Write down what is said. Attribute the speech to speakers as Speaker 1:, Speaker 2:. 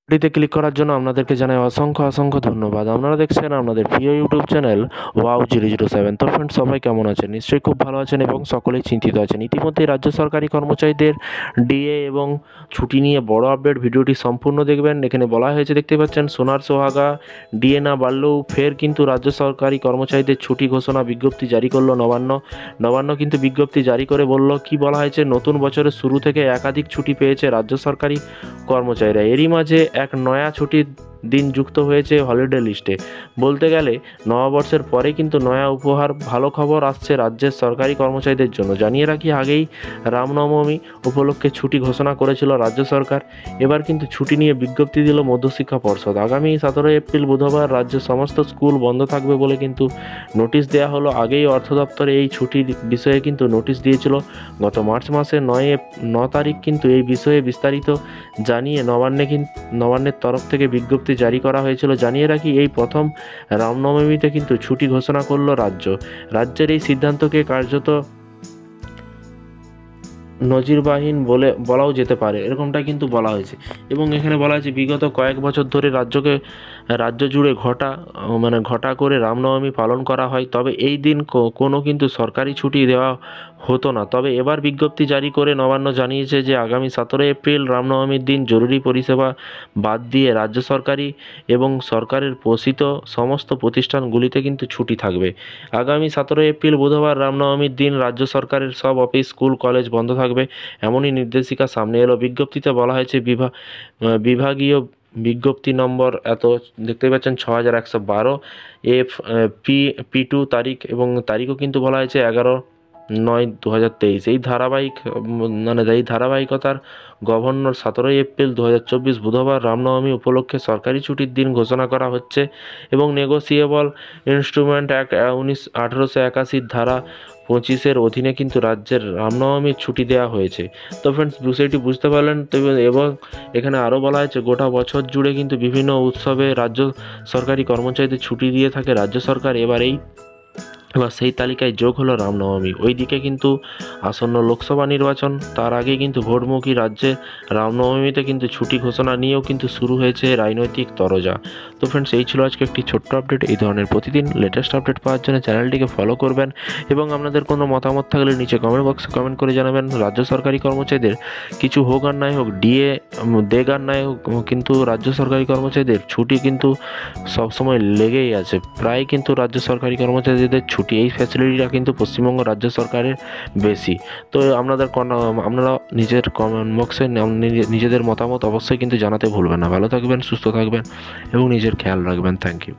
Speaker 1: ভিডিওতে ক্লিক করার জন্য আপনাদেরকে জানাই অসংখ্য অসংখ্য ধন্যবাদ। আপনারা দেখছেন আপনাদের প্রিয় ইউটিউব চ্যানেল wow007। তো ফ্রেন্ডস, সবাই কেমন আছেন? নিশ্চয়ই খুব ভালো আছেন এবং সকলেই চিন্তিত আছেন। ইতিমধ্যেই রাজ্য সরকারি কর্মচারীদের ডিএ এবং ছুটি নিয়ে বড় আপডেট, ভিডিওটি সম্পূর্ণ দেখবেন। এখানে বলা হয়েছে, দেখতে পাচ্ছেন, সোনার সোহাগা, ডিএ না বাড়লেও ফের কিন্তু রাজ্য সরকারি কর্মচারীদের ছুটি ঘোষণা বিজ্ঞপ্তি জারি করলো নবান্ন কিন্তু বিজ্ঞপ্তি জারি করে বলল, কি বলা হয়েছে, নতুন বছরের শুরু থেকে একাধিক ছুটি পেয়েছে রাজ্য সরকারি কর্মচারীরা। এরই মাঝে এক নয়া ছুটির দিন যুক্ত হয়েছে হলিডে লিস্টে। বলতে গেলে নববর্ষের পরে কিন্তু নয়া উপহার, ভালো খবর আসছে রাজ্যের সরকারি কর্মচারীদের জন্য। জানিয়ে রাখি, আগেই রামনবমী উপলক্ষে ছুটি ঘোষণা করেছিল রাজ্য সরকার। এবার কিন্তু ছুটি নিয়ে বিজ্ঞপ্তি দিল মধ্যশিক্ষা পর্ষদ। আগামী 17 এপ্রিল বুধবার রাজ্যের সমস্ত স্কুল বন্ধ থাকবে বলে কিন্তু নোটিশ দেওয়া হলো। আগেই অর্থ দপ্তরে এই ছুটির বিষয়ে কিন্তু নোটিশ দিয়েছিল। গত মার্চ মাসের 9 তারিখ কিন্তু এই বিষয়ে বিস্তারিত জানিয়ে নবান্নের তরফ থেকে বিজ্ঞপ্তি জারি করা হয়েছিল। জানিয়ে রাখি, এই প্রথম রামনবমীতে কিন্তু ছুটি ঘোষণা করলো রাজ্যের এই সিদ্ধান্তকে কার্যত নজিরবিহীন বলাও যেতে পারে, এরকমটা কিন্তু বলা হয়েছে। এবং এখানে বলা হয়েছে, বিগত কয়েক বছর ধরে রাজ্য জুড়ে ঘটা করে রামনবমী পালন করা হয়, তবে এই দিন কোনো কিন্তু সরকারি ছুটি দেওয়া হতো না। তবে এবার বিজ্ঞপ্তি জারি করে নবান্ন জানিয়েছে যে আগামী 17 এপ্রিল রামনবমীর দিন জরুরি পরিষেবা বাদ দিয়ে রাজ্য সরকারি এবং সরকারের পোষিত সমস্ত প্রতিষ্ঠানগুলিতে কিন্তু ছুটি থাকবে। আগামী 17 এপ্রিল বুধবার রামনবমীর দিন রাজ্য সরকারের সব অফিস, স্কুল, কলেজ বন্ধ থাকবে, এমনই নির্দেশিকা সামনে এলো। বিজ্ঞপ্তিতে বলা হয়েছে, বিভাগীয় বিজ্ঞপ্তি নম্বর দেখতে পাচ্ছেন 6112 P2 তারিখ, এবং তারিখও কিন্তু বলা হয়েছে 11/9/2023। এই ধারাবাহিকতার গভর্নর 17 এপ্রিল 2024 বুধবার রামনবমী উপলক্ষে সরকারি ছুটির দিন ঘোষণা করা হচ্ছে। এবং নেগোসিয়েবল ইনস্ট্রুমেন্ট অ্যাক্ট 1881 ধারা 25-এর অধীনে কিন্তু রাজ্যের রামনবমীর ছুটি দেওয়া হয়েছে। তো ফ্রেন্ডস, বিষয়টি বুঝতে পারলেন। এবং এখানে আরও বলা হয়েছে, গোটা বছর জুড়ে কিন্তু বিভিন্ন উৎসবে রাজ্য সরকারি কর্মচারীদের ছুটি দিয়ে থাকে রাজ্য সরকার। এবার সেই তালিকায় যোগ হলো রামনবমী। ওইদিকে কিন্তু আসন্ন লোকসভা নির্বাচন, তার আগে কিন্তু ভোটমুখী রাজ্যে রামনবমীতে কিন্তু ছুটি ঘোষণা নিয়েও কিন্তু শুরু হয়েছে রাজনৈতিক তরজা। তো ফ্রেন্ডস, এই ছিল আজকে একটি ছোট্ট আপডেট। এই ধরনের প্রতিদিন লেটেস্ট আপডেট পাওয়ার জন্য চ্যানেলটিকে ফলো করবেন, এবং আপনাদের কোনো মতামত থাকলে নিচে কমেন্ট বক্সে কমেন্ট করে জানাবেন। রাজ্য সরকারি কর্মচারীদের কিছু হোক আর নাই হোক, ডিএ দেগ আর নাই হোক, কিন্তু রাজ্য সরকারি কর্মচারীদের ছুটি কিন্তু সবসময় লেগেই আছে। প্রায় কিন্তু রাজ্য সরকারি কর্মচারীদের ছুটি, এই ফ্যাসিলিটিটা কিন্তু পশ্চিমবঙ্গ রাজ্য সরকারের বেশি। তো আপনারা নিজের কমেন্ট বক্সে নিজেদের মতামত অবশ্যই কিন্তু জানাতে ভুলবেন না। ভালো থাকবেন, সুস্থ থাকবেন এবং নিজের খেয়াল রাখবেন। Thank you.